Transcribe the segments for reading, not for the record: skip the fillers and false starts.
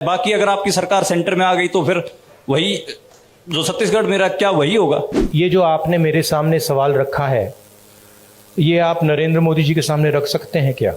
बाकी अगर आपकी सरकार सेंटर में आ गई तो फिर वही जो छत्तीसगढ़ में रहा क्या वही होगा। ये जो आपने मेरे सामने सवाल रखा है, ये आप नरेंद्र मोदी जी के सामने रख सकते हैं क्या?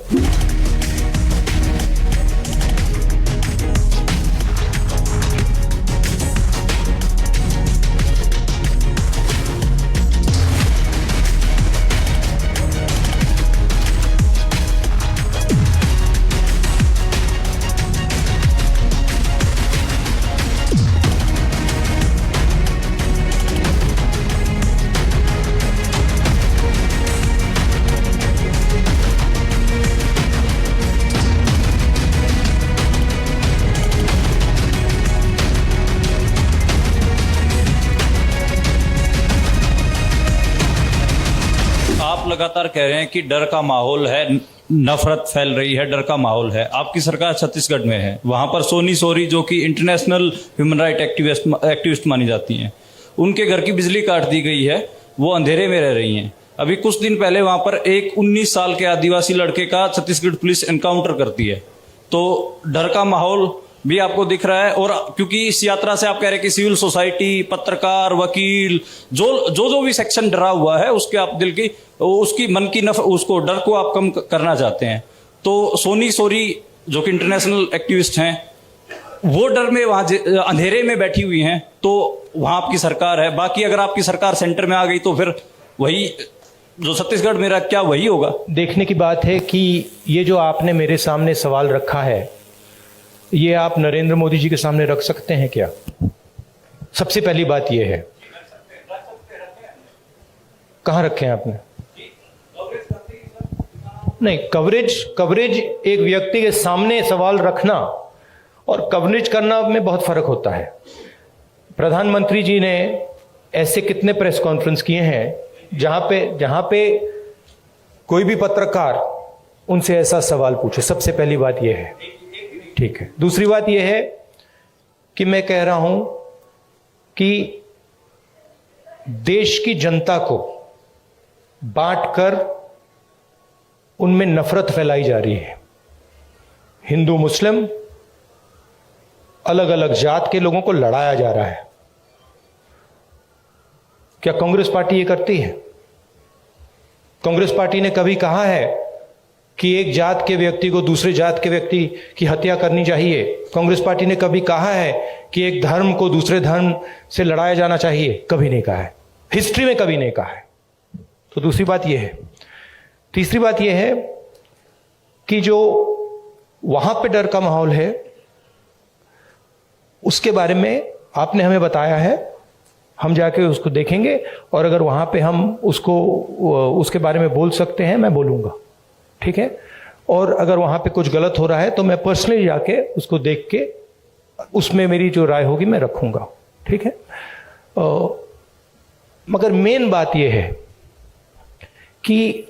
आप लगातार कह रहे हैं कि डर का माहौल है, नफरत फैल रही है, डर का माहौल है। आपकी सरकार छत्तीसगढ़ में है, वहां पर सोनी सोरी जो कि इंटरनेशनल ह्यूमन राइट एक्टिविस्ट मानी जाती हैं, उनके घर की बिजली काट दी गई है, वो अंधेरे में रह रही हैं। अभी कुछ दिन पहले वहां पर एक 19 साल के आदिवासी लड़के का छत्तीसगढ़ पुलिस एनकाउंटर करती है। तो डर का माहौल भी आपको दिख रहा है। और क्योंकि इस यात्रा से आप कह रहे हैं कि सिविल सोसाइटी, पत्रकार, वकील, जो भी सेक्शन डरा हुआ है, उसके आप दिल की उसकी मन की उसको डर को आप कम करना चाहते हैं। तो सोनी सोरी जो कि इंटरनेशनल एक्टिविस्ट हैं, वो डर में वहां अंधेरे में बैठी हुई हैं, तो वहां आपकी सरकार है। बाकी अगर आपकी सरकार सेंटर में आ गई तो फिर वही जो छत्तीसगढ़ में रहा क्या वही होगा। देखने की बात है कि ये जो आपने मेरे सामने सवाल रखा है, ये आप नरेंद्र मोदी जी के सामने रख सकते हैं क्या? सबसे पहली बात ये है। कहां रखे हैं आपने? नहीं, कवरेज एक व्यक्ति के सामने सवाल रखना और कवरेज करना में बहुत फर्क होता है। प्रधानमंत्री जी ने ऐसे कितने प्रेस कॉन्फ्रेंस किए हैं जहां पे कोई भी पत्रकार उनसे ऐसा सवाल पूछे। सबसे पहली बात यह है, ठीक है। दूसरी बात यह है कि मैं कह रहा हूं कि देश की जनता को बांटकर उनमें नफरत फैलाई जा रही है। हिंदू मुस्लिम, अलग अलग जात के लोगों को लड़ाया जा रहा है। क्या कांग्रेस पार्टी ये करती है? कांग्रेस पार्टी ने कभी कहा है कि एक जात के व्यक्ति को दूसरे जात के व्यक्ति की हत्या करनी चाहिए? कांग्रेस पार्टी ने कभी कहा है कि एक धर्म को दूसरे धर्म से लड़ाया जाना चाहिए? कभी नहीं कहा है, हिस्ट्री में कभी नहीं कहा है। तो दूसरी बात यह है। तीसरी बात यह है कि जो वहां पे डर का माहौल है, उसके बारे में आपने हमें बताया है, हम जाके उसको देखेंगे और अगर वहां पे हम उसके बारे में बोल सकते हैं, मैं बोलूंगा, ठीक है। और अगर वहां पे कुछ गलत हो रहा है तो मैं पर्सनली जाके उसको देख के उसमें मेरी जो राय होगी मैं रखूंगा, ठीक है। मगर मेन बात यह है कि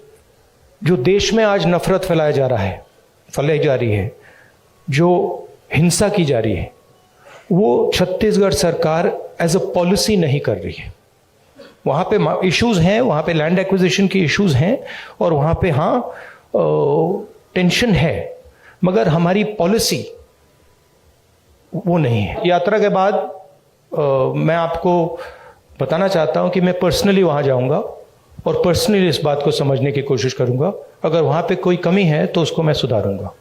जो देश में आज नफरत फैलाई जा रही है, जो हिंसा की जा रही है, वो छत्तीसगढ़ सरकार एज अ पॉलिसी नहीं कर रही है। वहाँ पे इश्यूज हैं, वहाँ पे लैंड एक्विजिशन की इश्यूज हैं और वहाँ पे टेंशन है, मगर हमारी पॉलिसी वो नहीं है। यात्रा के बाद मैं आपको बताना चाहता हूँ कि मैं पर्सनली वहाँ जाऊँगा और पर्सनली इस बात को समझने की कोशिश करूँगा। अगर वहाँ पे कोई कमी है तो उसको मैं सुधारूँगा।